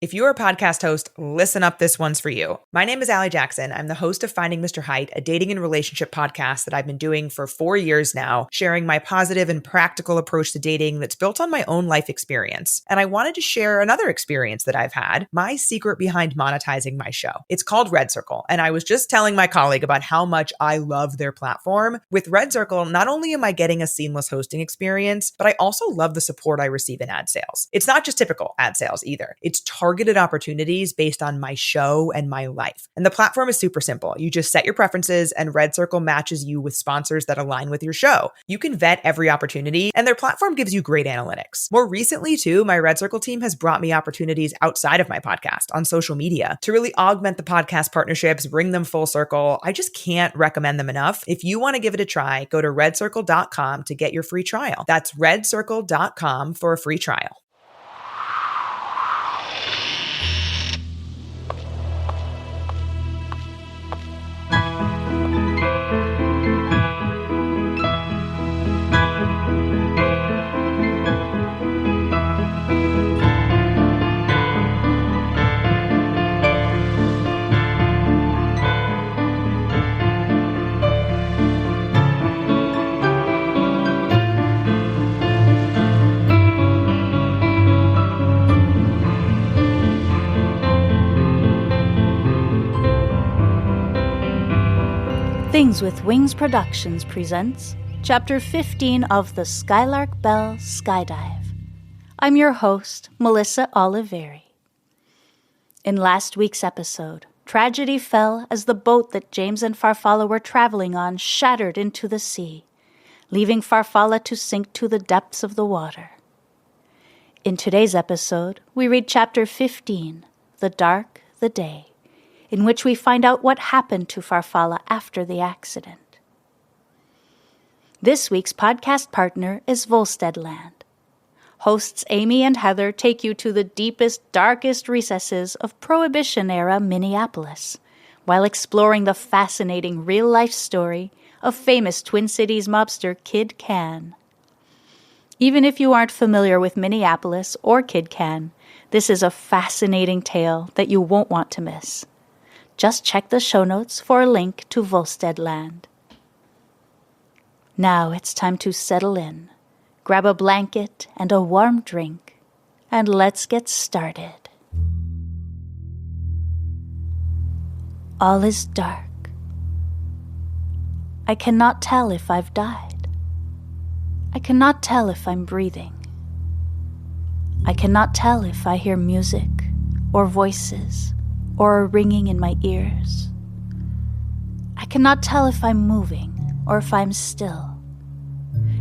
If you're a podcast host, listen up, this one's for you. My name is Allie Jackson. I'm the host of Finding Mr. Height, a dating and relationship podcast that I've been doing for 4 years now, sharing my positive and practical approach to dating that's built on my own life experience. And I wanted to share another experience that I've had, my secret behind monetizing my show. It's called Red Circle, and I was just telling my colleague about how much I love their platform. With Red Circle, not only am I getting a seamless hosting experience, but I also love the support I receive in ad sales. It's not just typical ad sales either. It's targeted opportunities based on my show and my life. And the platform is super simple. You just set your preferences and Red Circle matches you with sponsors that align with your show. You can vet every opportunity and their platform gives you great analytics. More recently too, my Red Circle team has brought me opportunities outside of my podcast on social media to really augment the podcast partnerships, bring them full circle. I just can't recommend them enough. If you want to give it a try, go to redcircle.com to get your free trial. That's redcircle.com for a free trial. Things with Wings Productions presents Chapter 15 of the Skylark Bell Skyedive. I'm your host, Melissa Oliveri. In last week's episode, tragedy fell as the boat that James and Farfalla were traveling on shattered into the sea, leaving Farfalla to sink to the depths of the water. In today's episode, we read Chapter 15, The Dark, the Day, in which we find out what happened to Farfalla after the accident. This week's podcast partner is Volsteadland. Hosts Amy and Heather take you to the deepest, darkest recesses of Prohibition-era Minneapolis, while exploring the fascinating real-life story of famous Twin Cities mobster Kid Cann. Even if you aren't familiar with Minneapolis or Kid Cann, this is a fascinating tale that you won't want to miss. Just check the show notes for a link to Volsteadland. Now it's time to settle in, grab a blanket and a warm drink, and let's get started. All is dark. I cannot tell if I've died. I cannot tell if I'm breathing. I cannot tell if I hear music or voices or a ringing in my ears. I cannot tell if I'm moving or if I'm still,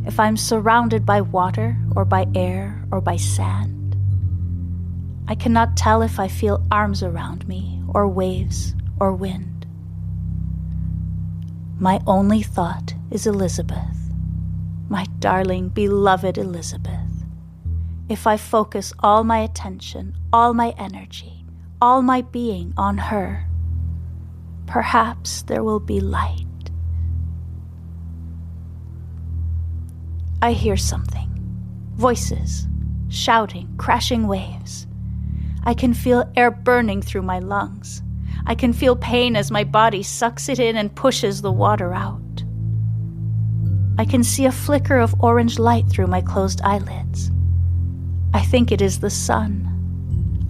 if I'm surrounded by water or by air or by sand. I cannot tell if I feel arms around me or waves or wind. My only thought is Elizabeth, my darling, beloved Elizabeth. If I focus all my attention, all my energy, all my being on her, perhaps there will be light. I hear something. Voices, shouting, crashing waves. I can feel air burning through my lungs. I can feel pain as my body sucks it in and pushes the water out. I can see a flicker of orange light through my closed eyelids. I think it is the sun.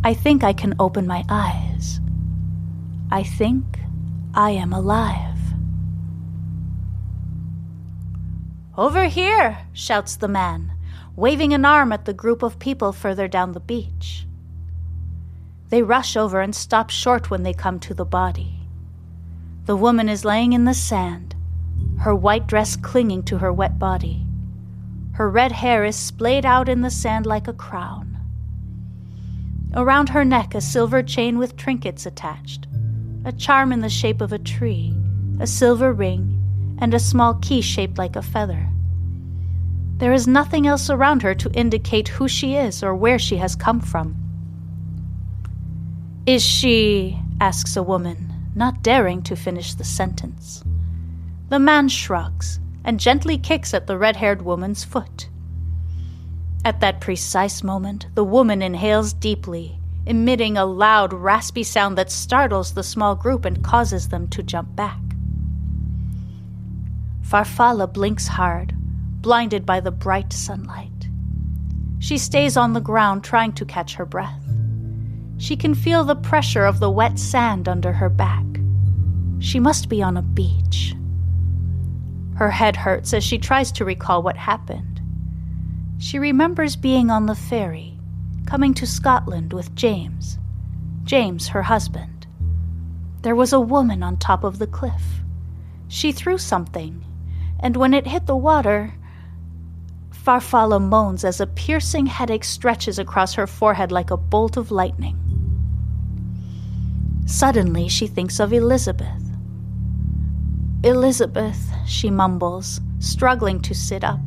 I think I can open my eyes. I think I am alive. "Over here!" shouts the man, waving an arm at the group of people further down the beach. They rush over and stop short when they come to the body. The woman is laying in the sand, her white dress clinging to her wet body. Her red hair is splayed out in the sand like a crown. Around her neck, a silver chain with trinkets attached, a charm in the shape of a tree, a silver ring, and a small key shaped like a feather. There is nothing else around her to indicate who she is or where she has come from. "Is she?" asks a woman, not daring to finish the sentence. The man shrugs and gently kicks at the red-haired woman's foot. At that precise moment, the woman inhales deeply, emitting a loud, raspy sound that startles the small group and causes them to jump back. Farfalla blinks hard, blinded by the bright sunlight. She stays on the ground trying to catch her breath. She can feel the pressure of the wet sand under her back. She must be on a beach. Her head hurts as she tries to recall what happened. She remembers being on the ferry, coming to Scotland with James. James, her husband. There was a woman on top of the cliff. She threw something, and when it hit the water, Farfalla moans as a piercing headache stretches across her forehead like a bolt of lightning. Suddenly, she thinks of Elizabeth. Elizabeth, she mumbles, struggling to sit up.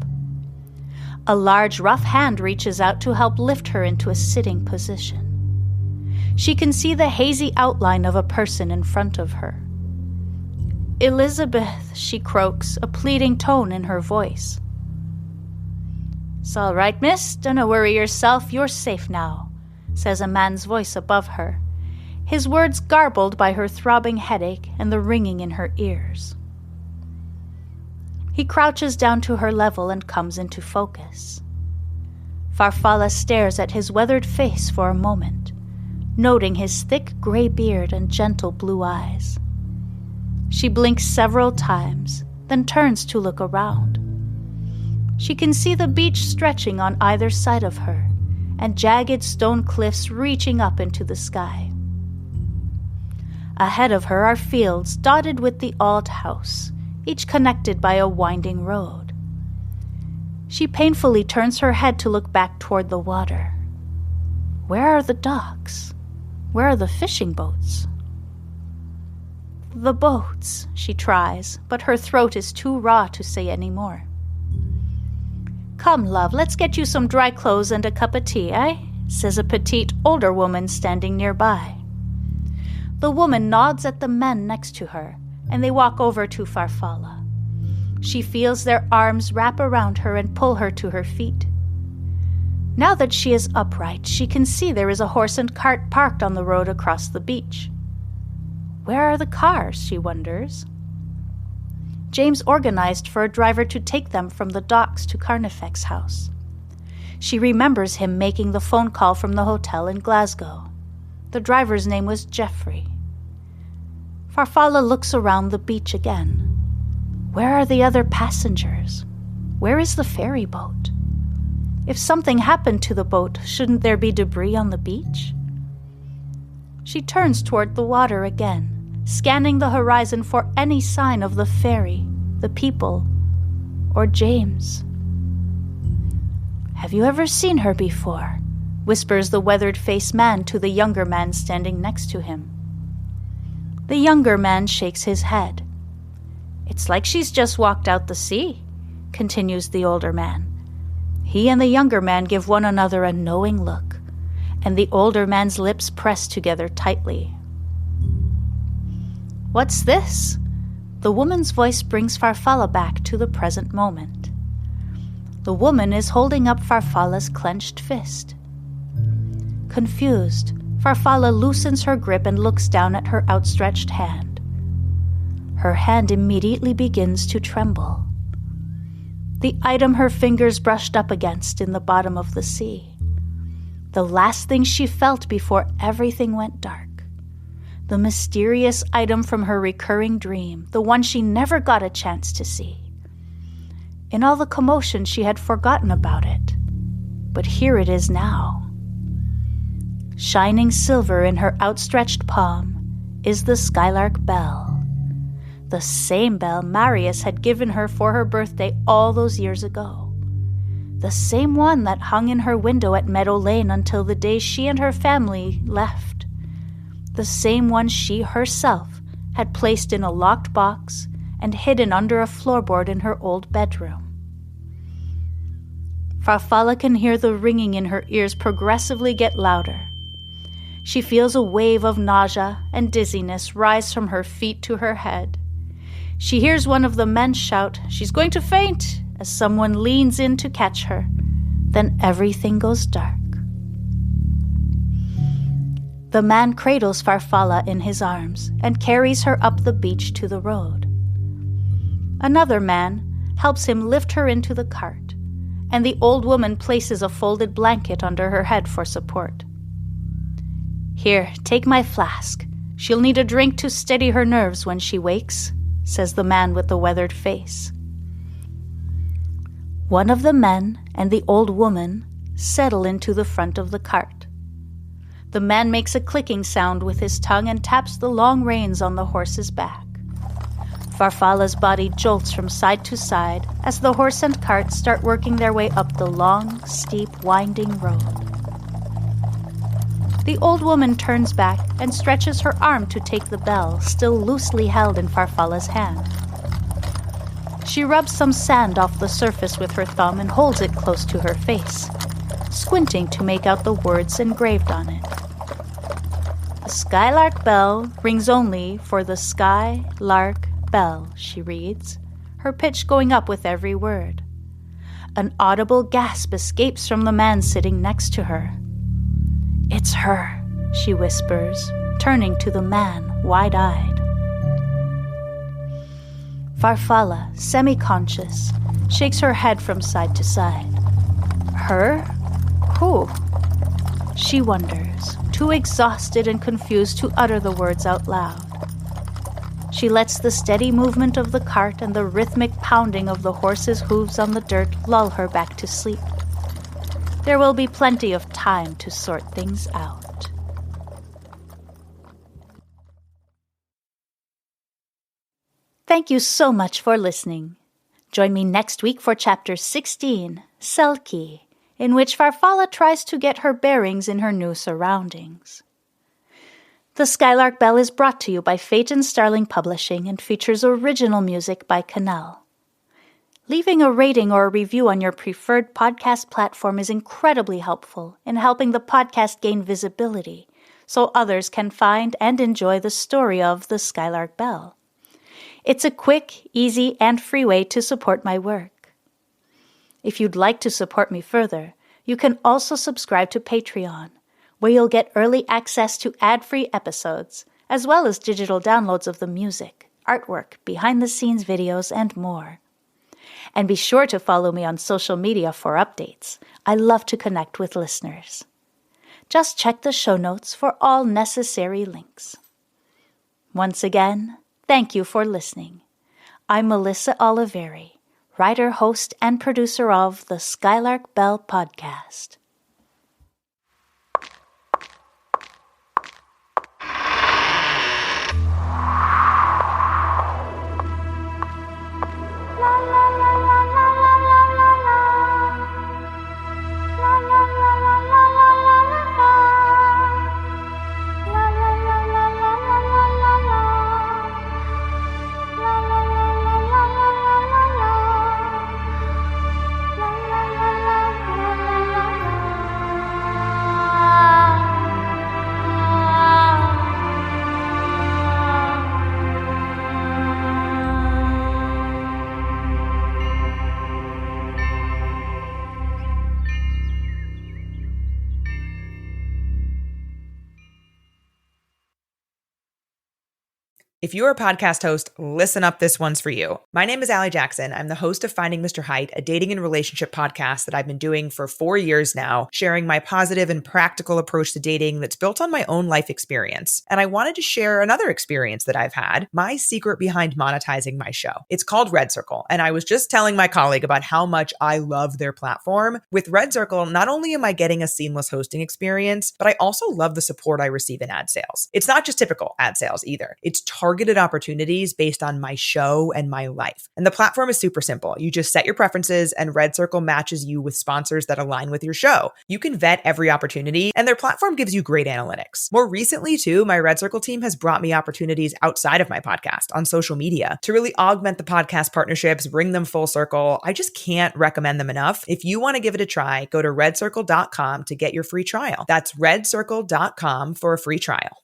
A large, rough hand reaches out to help lift her into a sitting position. She can see the hazy outline of a person in front of her. Elizabeth, she croaks, a pleading tone in her voice. "It's all right, miss. Dunna worry yourself. You're safe now," says a man's voice above her, his words garbled by her throbbing headache and the ringing in her ears. He crouches down to her level and comes into focus. Farfalla stares at his weathered face for a moment, noting his thick gray beard and gentle blue eyes. She blinks several times, then turns to look around. She can see the beach stretching on either side of her, and jagged stone cliffs reaching up into the sky. Ahead of her are fields dotted with the old house, each connected by a winding road. She painfully turns her head to look back toward the water. Where are the docks? Where are the fishing boats? The boats, she tries, but her throat is too raw to say any more. "Come, love, let's get you some dry clothes and a cup of tea, eh?" says a petite, older woman standing nearby. The woman nods at the men next to her, and they walk over to Farfalla. She feels their arms wrap around her and pull her to her feet. Now that she is upright, she can see there is a horse and cart parked on the road across the beach. Where are the cars, she wonders. James organized for a driver to take them from the docks to Carnifex's house. She remembers him making the phone call from the hotel in Glasgow. The driver's name was Geoffrey. Farfalla looks around the beach again. Where are the other passengers? Where is the ferry boat? If something happened to the boat, shouldn't there be debris on the beach? She turns toward the water again, scanning the horizon for any sign of the ferry, the people, or James. "Have you ever seen her before?" whispers the weathered-faced man to the younger man standing next to him. The younger man shakes his head. "It's like she's just walked out the sea," continues the older man. He and the younger man give one another a knowing look, and the older man's lips press together tightly. "What's this?" The woman's voice brings Farfalla back to the present moment. The woman is holding up Farfalla's clenched fist. Confused, Farfalla loosens her grip and looks down at her outstretched hand. Her hand immediately begins to tremble. The item her fingers brushed up against in the bottom of the sea. The last thing she felt before everything went dark. The mysterious item from her recurring dream, the one she never got a chance to see. In all the commotion, she had forgotten about it. But here it is now. Shining silver in her outstretched palm is the Skylark Bell. The same bell Marius had given her for her birthday all those years ago. The same one that hung in her window at Meadow Lane until the day she and her family left. The same one she herself had placed in a locked box and hidden under a floorboard in her old bedroom. Farfalla can hear the ringing in her ears progressively get louder. She feels a wave of nausea and dizziness rise from her feet to her head. She hears one of the men shout, "She's going to faint," as someone leans in to catch her. Then everything goes dark. The man cradles Farfalla in his arms and carries her up the beach to the road. Another man helps him lift her into the cart, and the old woman places a folded blanket under her head for support. "Here, take my flask. She'll need a drink to steady her nerves when she wakes," says the man with the weathered face. One of the men and the old woman settle into the front of the cart. The man makes a clicking sound with his tongue and taps the long reins on the horse's back. Farfalla's body jolts from side to side as the horse and cart start working their way up the long, steep, winding road. The old woman turns back and stretches her arm to take the bell, still loosely held in Farfalla's hand. She rubs some sand off the surface with her thumb and holds it close to her face, squinting to make out the words engraved on it. "The Skylark Bell rings only for the Skylark Bell," she reads, her pitch going up with every word. An audible gasp escapes from the man sitting next to her. "It's her," she whispers, turning to the man, wide-eyed. Farfalla, semi-conscious, shakes her head from side to side. Her? Who? She wonders, too exhausted and confused to utter the words out loud. She lets the steady movement of the cart and the rhythmic pounding of the horse's hooves on the dirt lull her back to sleep. There will be plenty of time to sort things out. Thank you so much for listening. Join me next week for Chapter 16, Selkie, in which Farfalla tries to get her bearings in her new surroundings. The Skylark Bell is brought to you by Phaeton Starling Publishing and features original music by Canal. Leaving a rating or a review on your preferred podcast platform is incredibly helpful in helping the podcast gain visibility so others can find and enjoy the story of the Skylark Bell. It's a quick, easy, and free way to support my work. If you'd like to support me further, you can also subscribe to Patreon, where you'll get early access to ad-free episodes, as well as digital downloads of the music, artwork, behind-the-scenes videos, and more. And be sure to follow me on social media for updates. I love to connect with listeners. Just check the show notes for all necessary links. Once again, thank you for listening. I'm Melissa Oliveri, writer, host, and producer of the Skylark Bell podcast. If you're a podcast host, listen up, this one's for you. My name is Allie Jackson. I'm the host of Finding Mr. Height, a dating and relationship podcast that I've been doing for 4 years now, sharing my positive and practical approach to dating that's built on my own life experience. And I wanted to share another experience that I've had, my secret behind monetizing my show. It's called Red Circle, and I was just telling my colleague about how much I love their platform. With Red Circle, not only am I getting a seamless hosting experience, but I also love the support I receive in ad sales. It's not just typical ad sales either. It's targeted opportunities based on my show and my life. And the platform is super simple. You just set your preferences and Red Circle matches you with sponsors that align with your show. You can vet every opportunity and their platform gives you great analytics. More recently too, my Red Circle team has brought me opportunities outside of my podcast on social media to really augment the podcast partnerships, bring them full circle. I just can't recommend them enough. If you want to give it a try, go to redcircle.com to get your free trial. That's redcircle.com for a free trial.